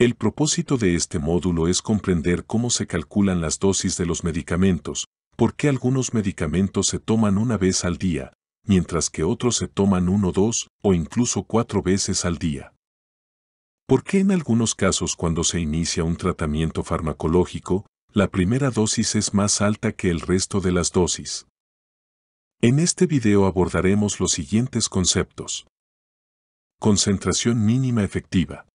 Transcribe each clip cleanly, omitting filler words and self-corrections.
El propósito de este módulo es comprender cómo se calculan las dosis de los medicamentos, por qué algunos medicamentos se toman una vez al día, mientras que otros se toman 1, 2 o incluso 4 veces al día. ¿Por qué en algunos casos cuando se inicia un tratamiento farmacológico, la primera dosis es más alta que el resto de las dosis? En este video abordaremos los siguientes conceptos. Concentración mínima efectiva.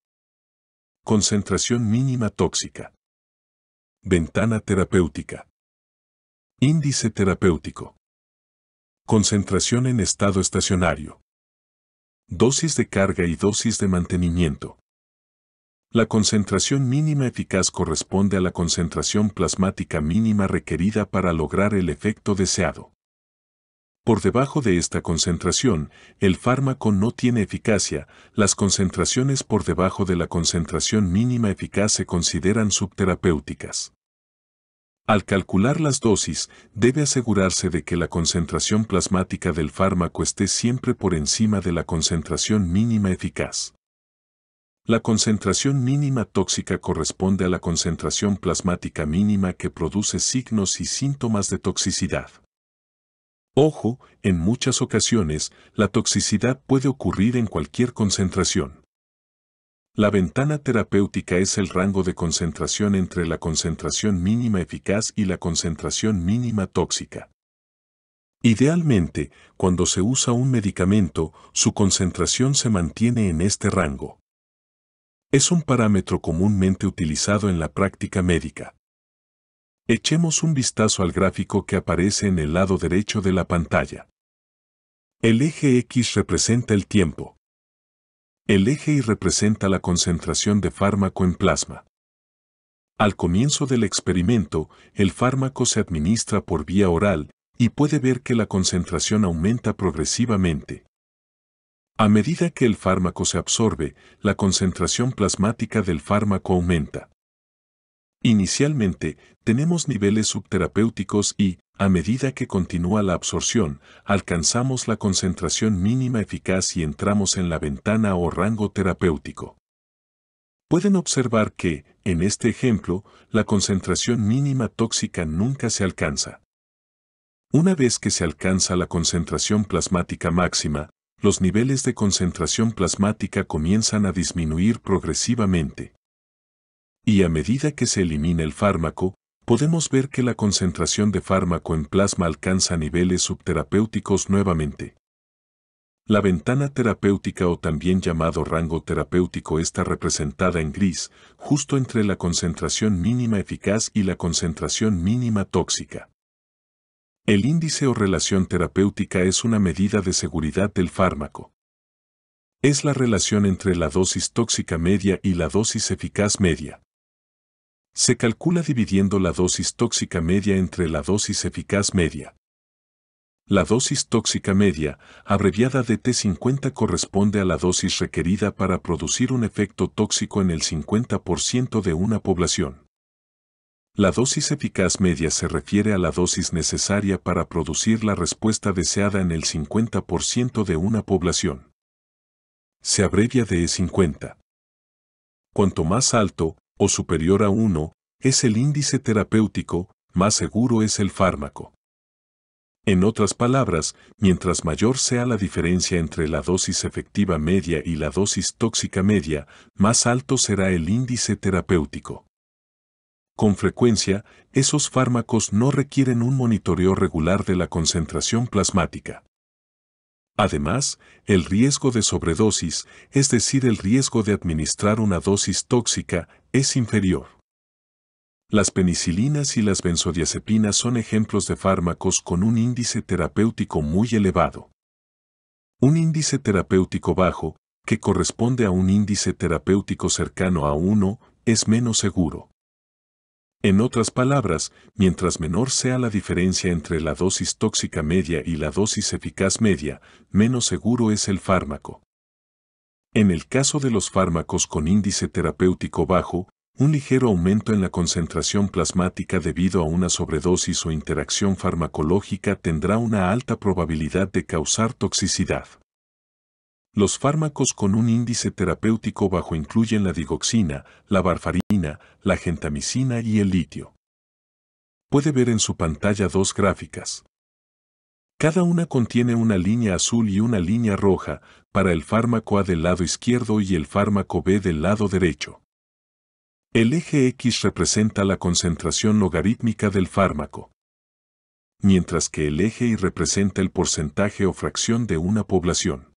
Concentración mínima tóxica. Ventana terapéutica. Índice terapéutico. Concentración en estado estacionario. Dosis de carga y dosis de mantenimiento. La concentración mínima eficaz corresponde a la concentración plasmática mínima requerida para lograr el efecto deseado. Por debajo de esta concentración, el fármaco no tiene eficacia. Las concentraciones por debajo de la concentración mínima eficaz se consideran subterapéuticas. Al calcular las dosis, debe asegurarse de que la concentración plasmática del fármaco esté siempre por encima de la concentración mínima eficaz. La concentración mínima tóxica corresponde a la concentración plasmática mínima que produce signos y síntomas de toxicidad. Ojo, en muchas ocasiones, la toxicidad puede ocurrir en cualquier concentración. La ventana terapéutica es el rango de concentración entre la concentración mínima eficaz y la concentración mínima tóxica. Idealmente, cuando se usa un medicamento, su concentración se mantiene en este rango. Es un parámetro comúnmente utilizado en la práctica médica. Echemos un vistazo al gráfico que aparece en el lado derecho de la pantalla. El eje X representa el tiempo. El eje Y representa la concentración de fármaco en plasma. Al comienzo del experimento, el fármaco se administra por vía oral y puede ver que la concentración aumenta progresivamente. A medida que el fármaco se absorbe, la concentración plasmática del fármaco aumenta. Inicialmente, tenemos niveles subterapéuticos y, a medida que continúa la absorción, alcanzamos la concentración mínima eficaz y entramos en la ventana o rango terapéutico. Pueden observar que, en este ejemplo, la concentración mínima tóxica nunca se alcanza. Una vez que se alcanza la concentración plasmática máxima, los niveles de concentración plasmática comienzan a disminuir progresivamente. Y a medida que se elimina el fármaco, podemos ver que la concentración de fármaco en plasma alcanza niveles subterapéuticos nuevamente. La ventana terapéutica o también llamado rango terapéutico está representada en gris, justo entre la concentración mínima eficaz y la concentración mínima tóxica. El índice o relación terapéutica es una medida de seguridad del fármaco. Es la relación entre la dosis tóxica media y la dosis eficaz media. Se calcula dividiendo la dosis tóxica media entre la dosis eficaz media. La dosis tóxica media, abreviada de T50, corresponde a la dosis requerida para producir un efecto tóxico en el 50% de una población. La dosis eficaz media se refiere a la dosis necesaria para producir la respuesta deseada en el 50% de una población. Se abrevia de E50. Cuanto más alto, o superior a 1, es el índice terapéutico, más seguro es el fármaco. En otras palabras, mientras mayor sea la diferencia entre la dosis efectiva media y la dosis tóxica media, más alto será el índice terapéutico. Con frecuencia, esos fármacos no requieren un monitoreo regular de la concentración plasmática. Además, el riesgo de sobredosis, es decir, el riesgo de administrar una dosis tóxica, es inferior. Las penicilinas y las benzodiazepinas son ejemplos de fármacos con un índice terapéutico muy elevado. Un índice terapéutico bajo, que corresponde a un índice terapéutico cercano a 1, es menos seguro. En otras palabras, mientras menor sea la diferencia entre la dosis tóxica media y la dosis eficaz media, menos seguro es el fármaco. En el caso de los fármacos con índice terapéutico bajo, un ligero aumento en la concentración plasmática debido a una sobredosis o interacción farmacológica tendrá una alta probabilidad de causar toxicidad. Los fármacos con un índice terapéutico bajo incluyen la digoxina, la varfarina, la gentamicina y el litio. Puede ver en su pantalla dos gráficas. Cada una contiene una línea azul y una línea roja para el fármaco A del lado izquierdo y el fármaco B del lado derecho. El eje X representa la concentración logarítmica del fármaco, mientras que el eje Y representa el porcentaje o fracción de una población.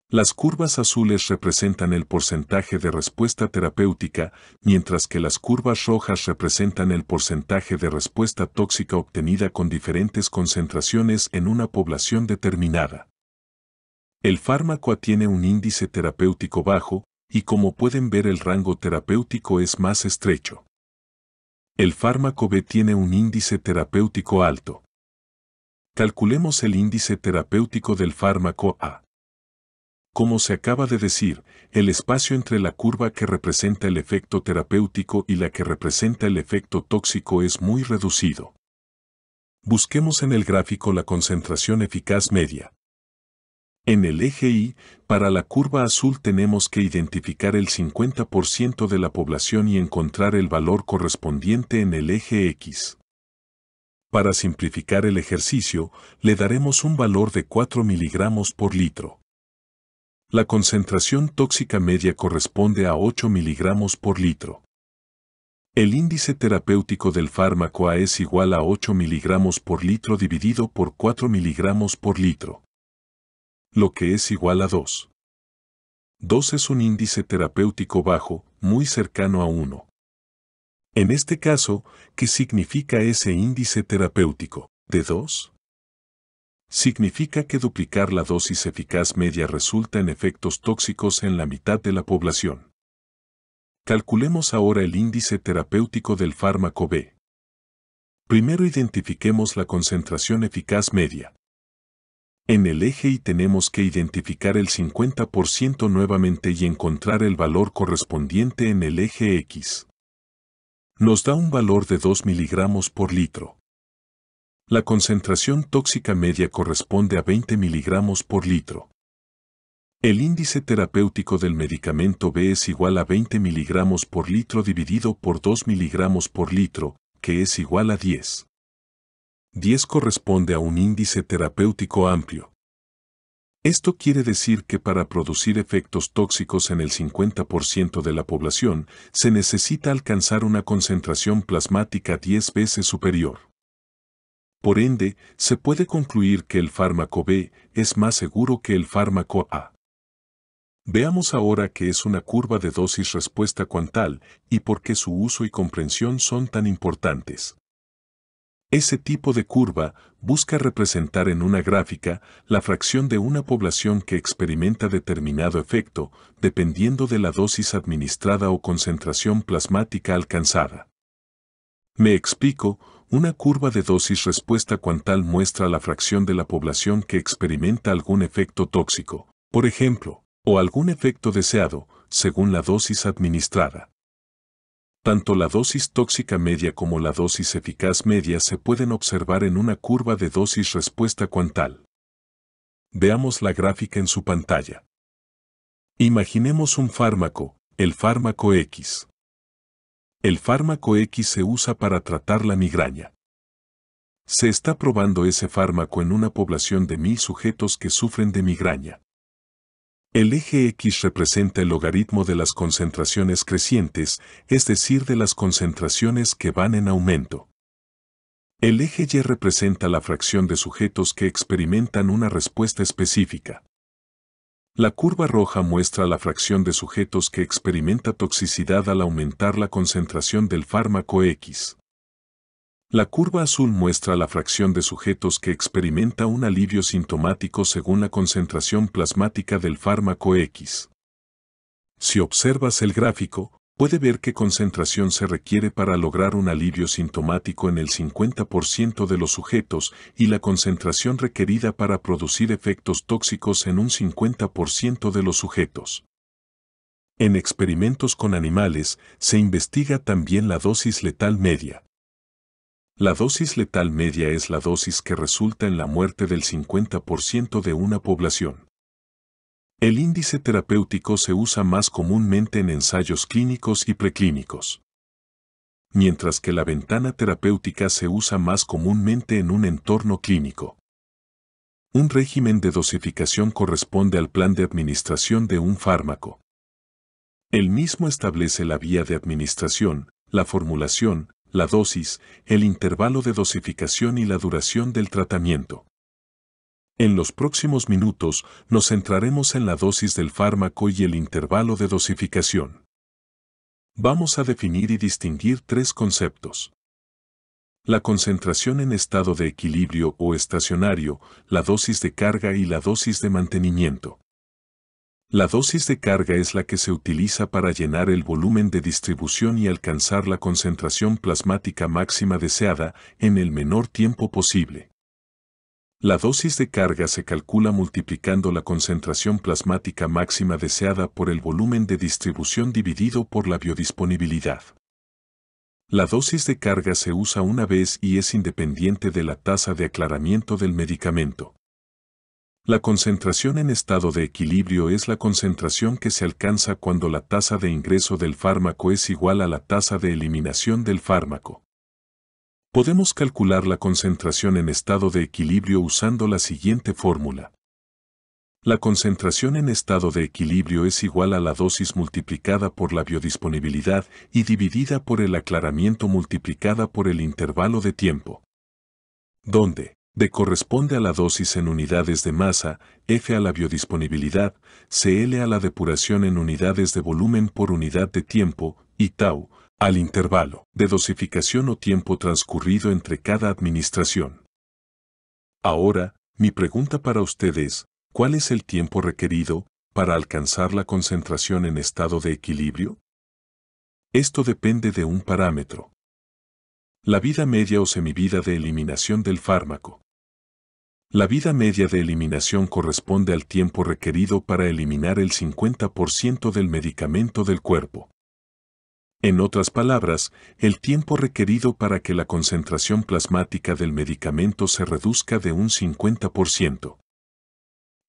Las curvas azules representan el porcentaje de respuesta terapéutica, mientras que las curvas rojas representan el porcentaje de respuesta tóxica obtenida con diferentes concentraciones en una población determinada. El fármaco A tiene un índice terapéutico bajo, y como pueden ver el rango terapéutico es más estrecho. El fármaco B tiene un índice terapéutico alto. Calculemos el índice terapéutico del fármaco A. Como se acaba de decir, el espacio entre la curva que representa el efecto terapéutico y la que representa el efecto tóxico es muy reducido. Busquemos en el gráfico la concentración eficaz media. En el eje Y, para la curva azul tenemos que identificar el 50% de la población y encontrar el valor correspondiente en el eje X. Para simplificar el ejercicio, le daremos un valor de 4 miligramos por litro. La concentración tóxica media corresponde a 8 miligramos por litro. El índice terapéutico del fármaco A es igual a 8 miligramos por litro dividido por 4 miligramos por litro, lo que es igual a 2. 2 es un índice terapéutico bajo, muy cercano a 1. En este caso, ¿qué significa ese índice terapéutico? ¿De 2? Significa que duplicar la dosis eficaz media resulta en efectos tóxicos en la mitad de la población. Calculemos ahora el índice terapéutico del fármaco B. Primero identifiquemos la concentración eficaz media. En el eje Y tenemos que identificar el 50% nuevamente y encontrar el valor correspondiente en el eje X. Nos da un valor de 2 miligramos por litro. La concentración tóxica media corresponde a 20 miligramos por litro. El índice terapéutico del medicamento B es igual a 20 miligramos por litro dividido por 2 miligramos por litro, que es igual a 10. 10 corresponde a un índice terapéutico amplio. Esto quiere decir que para producir efectos tóxicos en el 50% de la población, se necesita alcanzar una concentración plasmática 10 veces superior. Por ende, se puede concluir que el fármaco B es más seguro que el fármaco A. Veamos ahora qué es una curva de dosis-respuesta cuantal y por qué su uso y comprensión son tan importantes. Ese tipo de curva busca representar en una gráfica la fracción de una población que experimenta determinado efecto, dependiendo de la dosis administrada o concentración plasmática alcanzada. Me explico. Una curva de dosis-respuesta cuantal muestra la fracción de la población que experimenta algún efecto tóxico, por ejemplo, o algún efecto deseado, según la dosis administrada. Tanto la dosis tóxica media como la dosis eficaz media se pueden observar en una curva de dosis-respuesta cuantal. Veamos la gráfica en su pantalla. Imaginemos un fármaco, el fármaco X. El fármaco X se usa para tratar la migraña. Se está probando ese fármaco en una población de 1000 sujetos que sufren de migraña. El eje X representa el logaritmo de las concentraciones crecientes, es decir, de las concentraciones que van en aumento. El eje Y representa la fracción de sujetos que experimentan una respuesta específica. La curva roja muestra la fracción de sujetos que experimenta toxicidad al aumentar la concentración del fármaco X. La curva azul muestra la fracción de sujetos que experimenta un alivio sintomático según la concentración plasmática del fármaco X. Si observas el gráfico, puede ver qué concentración se requiere para lograr un alivio sintomático en el 50% de los sujetos y la concentración requerida para producir efectos tóxicos en un 50% de los sujetos. En experimentos con animales, se investiga también la dosis letal media. La dosis letal media es la dosis que resulta en la muerte del 50% de una población. El índice terapéutico se usa más comúnmente en ensayos clínicos y preclínicos, mientras que la ventana terapéutica se usa más comúnmente en un entorno clínico. Un régimen de dosificación corresponde al plan de administración de un fármaco. El mismo establece la vía de administración, la formulación, la dosis, el intervalo de dosificación y la duración del tratamiento. En los próximos minutos nos centraremos en la dosis del fármaco y el intervalo de dosificación. Vamos a definir y distinguir tres conceptos: la concentración en estado de equilibrio o estacionario, la dosis de carga y la dosis de mantenimiento. La dosis de carga es la que se utiliza para llenar el volumen de distribución y alcanzar la concentración plasmática máxima deseada en el menor tiempo posible. La dosis de carga se calcula multiplicando la concentración plasmática máxima deseada por el volumen de distribución dividido por la biodisponibilidad. La dosis de carga se usa una vez y es independiente de la tasa de aclaramiento del medicamento. La concentración en estado de equilibrio es la concentración que se alcanza cuando la tasa de ingreso del fármaco es igual a la tasa de eliminación del fármaco. Podemos calcular la concentración en estado de equilibrio usando la siguiente fórmula. La concentración en estado de equilibrio es igual a la dosis multiplicada por la biodisponibilidad y dividida por el aclaramiento multiplicada por el intervalo de tiempo, donde D corresponde a la dosis en unidades de masa, F a la biodisponibilidad, CL a la depuración en unidades de volumen por unidad de tiempo, y tau al intervalo de dosificación o tiempo transcurrido entre cada administración. Ahora, mi pregunta para usted es, ¿cuál es el tiempo requerido para alcanzar la concentración en estado de equilibrio? Esto depende de un parámetro: la vida media o semivida de eliminación del fármaco. La vida media de eliminación corresponde al tiempo requerido para eliminar el 50% del medicamento del cuerpo. En otras palabras, el tiempo requerido para que la concentración plasmática del medicamento se reduzca de un 50%.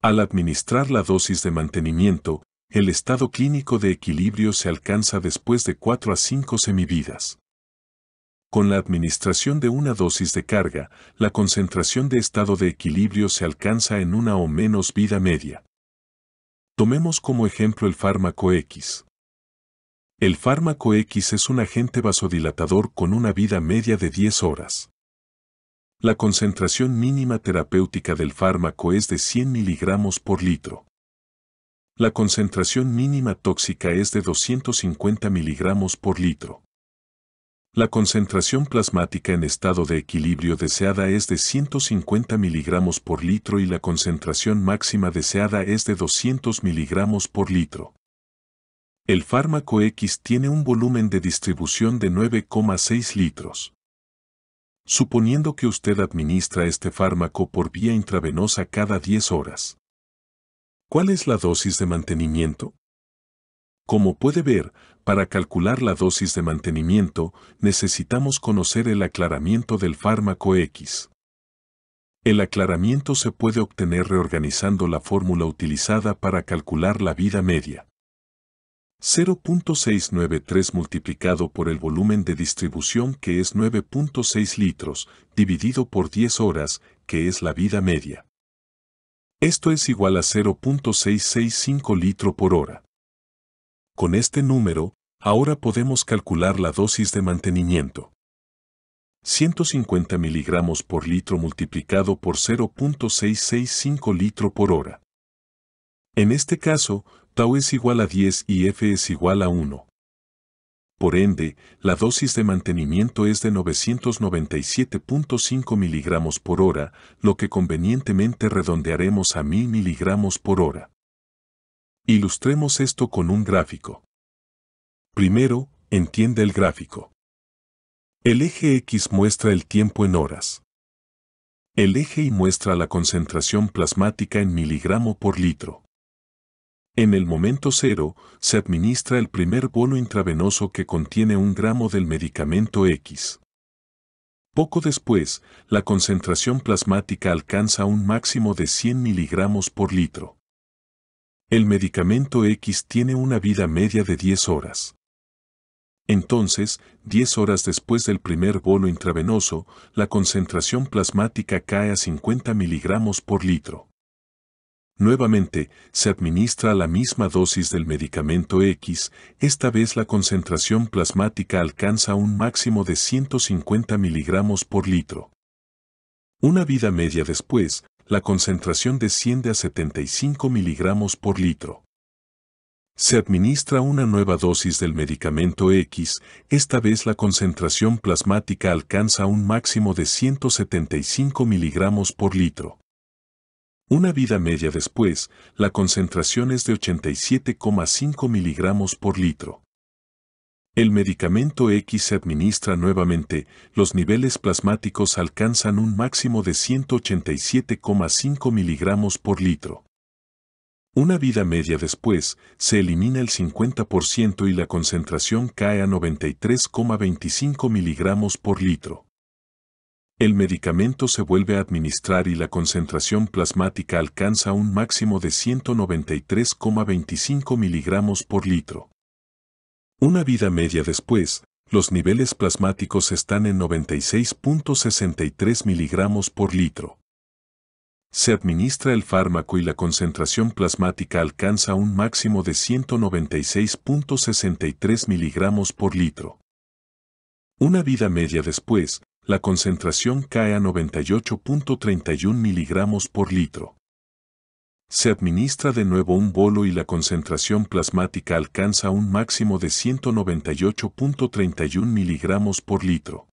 Al administrar la dosis de mantenimiento, el estado clínico de equilibrio se alcanza después de 4 a 5 semividas. Con la administración de una dosis de carga, la concentración de estado de equilibrio se alcanza en una o menos vida media. Tomemos como ejemplo el fármaco X. El fármaco X es un agente vasodilatador con una vida media de 10 horas. La concentración mínima terapéutica del fármaco es de 100 miligramos por litro. La concentración mínima tóxica es de 250 miligramos por litro. La concentración plasmática en estado de equilibrio deseada es de 150 miligramos por litro y la concentración máxima deseada es de 200 miligramos por litro. El fármaco X tiene un volumen de distribución de 9,6 litros. Suponiendo que usted administra este fármaco por vía intravenosa cada 10 horas. ¿Cuál es la dosis de mantenimiento? Como puede ver, para calcular la dosis de mantenimiento, necesitamos conocer el aclaramiento del fármaco X. El aclaramiento se puede obtener reorganizando la fórmula utilizada para calcular la vida media. 0.693 multiplicado por el volumen de distribución, que es 9.6 litros, dividido por 10 horas, que es la vida media. Esto es igual a 0.665 litro por hora. Con este número, ahora podemos calcular la dosis de mantenimiento. 150 miligramos por litro multiplicado por 0.665 litro por hora. En este caso, tau es igual a 10 y F es igual a 1. Por ende, la dosis de mantenimiento es de 997.5 miligramos por hora, lo que convenientemente redondearemos a 1000 miligramos por hora. Ilustremos esto con un gráfico. Primero, entiende el gráfico. El eje X muestra el tiempo en horas. El eje Y muestra la concentración plasmática en miligramo por litro. En el momento cero, se administra el primer bolo intravenoso que contiene 1 gramo del medicamento X. Poco después, la concentración plasmática alcanza un máximo de 100 miligramos por litro. El medicamento X tiene una vida media de 10 horas. Entonces, 10 horas después del primer bolo intravenoso, la concentración plasmática cae a 50 miligramos por litro. Nuevamente, se administra la misma dosis del medicamento X, esta vez la concentración plasmática alcanza un máximo de 150 miligramos por litro. Una vida media después, la concentración desciende a 75 miligramos por litro. Se administra una nueva dosis del medicamento X, esta vez la concentración plasmática alcanza un máximo de 175 miligramos por litro. Una vida media después, la concentración es de 87,5 miligramos por litro. El medicamento X se administra nuevamente, los niveles plasmáticos alcanzan un máximo de 187,5 miligramos por litro. Una vida media después, se elimina el 50% y la concentración cae a 93,25 miligramos por litro. El medicamento se vuelve a administrar y la concentración plasmática alcanza un máximo de 193,25 miligramos por litro. Una vida media después, los niveles plasmáticos están en 96,63 miligramos por litro. Se administra el fármaco y la concentración plasmática alcanza un máximo de 196,63 miligramos por litro. Una vida media después, la concentración cae a 98,31 miligramos por litro. Se administra de nuevo un bolo y la concentración plasmática alcanza un máximo de 198,31 miligramos por litro.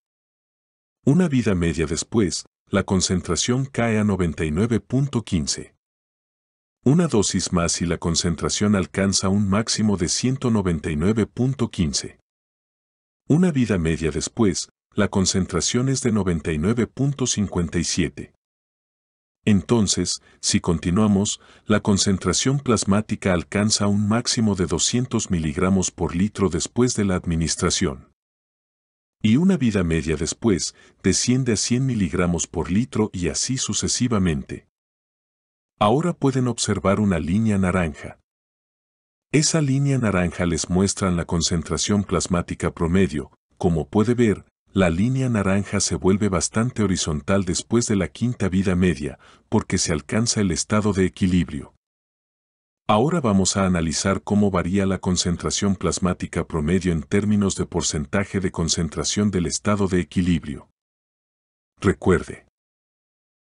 Una vida media después, la concentración cae a 99,15. Una dosis más y la concentración alcanza un máximo de 199,15. Una vida media después, la concentración es de 99,57. Entonces, si continuamos, la concentración plasmática alcanza un máximo de 200 miligramos por litro después de la administración. Y una vida media después, desciende a 100 miligramos por litro y así sucesivamente. Ahora pueden observar una línea naranja. Esa línea naranja les muestra la concentración plasmática promedio. Como puede ver, la línea naranja se vuelve bastante horizontal después de la quinta vida media, porque se alcanza el estado de equilibrio. Ahora vamos a analizar cómo varía la concentración plasmática promedio en términos de porcentaje de concentración del estado de equilibrio. Recuerde,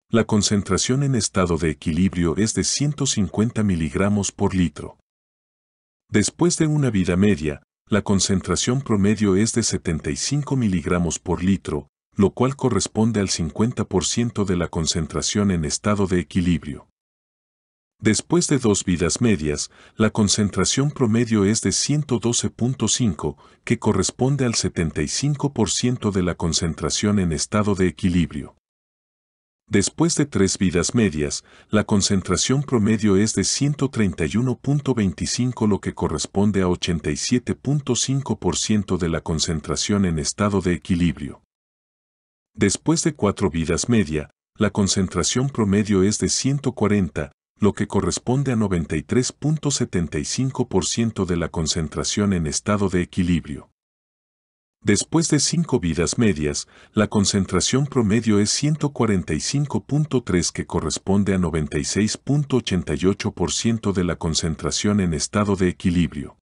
la concentración en estado de equilibrio es de 150 miligramos por litro. Después de una vida media, la concentración promedio es de 75 miligramos por litro, lo cual corresponde al 50% de la concentración en estado de equilibrio. Después de dos vidas medias, la concentración promedio es de 112,5, que corresponde al 75% de la concentración en estado de equilibrio. Después de tres vidas medias, la concentración promedio es de 131,25, lo que corresponde a 87,5% de la concentración en estado de equilibrio. Después de cuatro vidas media, la concentración promedio es de 140, lo que corresponde a 93,75% de la concentración en estado de equilibrio. Después de 5 vidas medias, la concentración promedio es 145,3, que corresponde a 96,88% de la concentración en estado de equilibrio.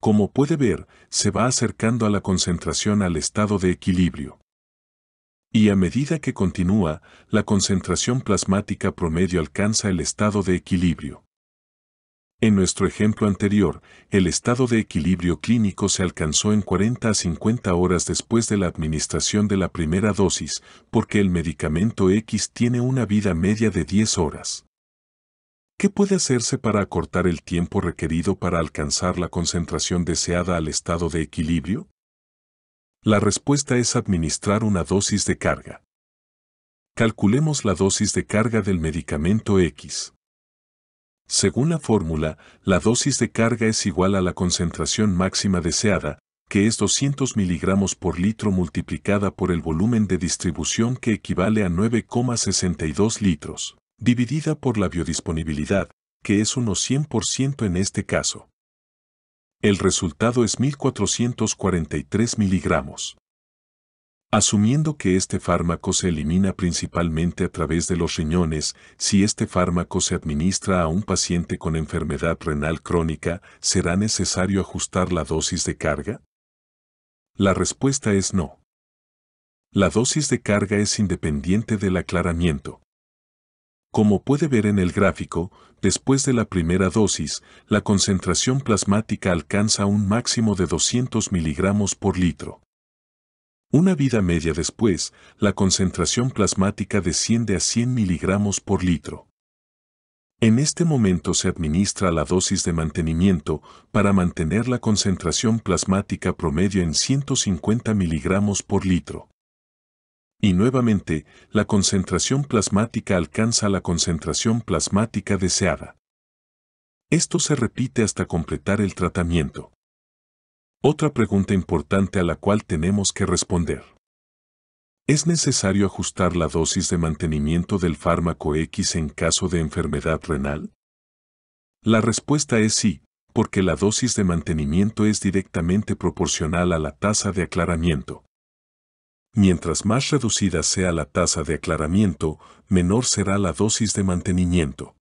Como puede ver, se va acercando a la concentración al estado de equilibrio. Y a medida que continúa, la concentración plasmática promedio alcanza el estado de equilibrio. En nuestro ejemplo anterior, el estado de equilibrio clínico se alcanzó en 40 a 50 horas después de la administración de la primera dosis, porque el medicamento X tiene una vida media de 10 horas. ¿Qué puede hacerse para acortar el tiempo requerido para alcanzar la concentración deseada al estado de equilibrio? La respuesta es administrar una dosis de carga. Calculemos la dosis de carga del medicamento X. Según la fórmula, la dosis de carga es igual a la concentración máxima deseada, que es 200 miligramos por litro multiplicada por el volumen de distribución, que equivale a 9,62 litros, dividida por la biodisponibilidad, que es uno 100% en este caso. El resultado es 1443 miligramos. Asumiendo que este fármaco se elimina principalmente a través de los riñones, si este fármaco se administra a un paciente con enfermedad renal crónica, ¿será necesario ajustar la dosis de carga? La respuesta es no. La dosis de carga es independiente del aclaramiento. Como puede ver en el gráfico, después de la primera dosis, la concentración plasmática alcanza un máximo de 200 miligramos por litro. Una vida media después, la concentración plasmática desciende a 100 miligramos por litro. En este momento se administra la dosis de mantenimiento para mantener la concentración plasmática promedio en 150 miligramos por litro. Y nuevamente, la concentración plasmática alcanza la concentración plasmática deseada. Esto se repite hasta completar el tratamiento. Otra pregunta importante a la cual tenemos que responder. ¿Es necesario ajustar la dosis de mantenimiento del fármaco X en caso de enfermedad renal? La respuesta es sí, porque la dosis de mantenimiento es directamente proporcional a la tasa de aclaramiento. Mientras más reducida sea la tasa de aclaramiento, menor será la dosis de mantenimiento.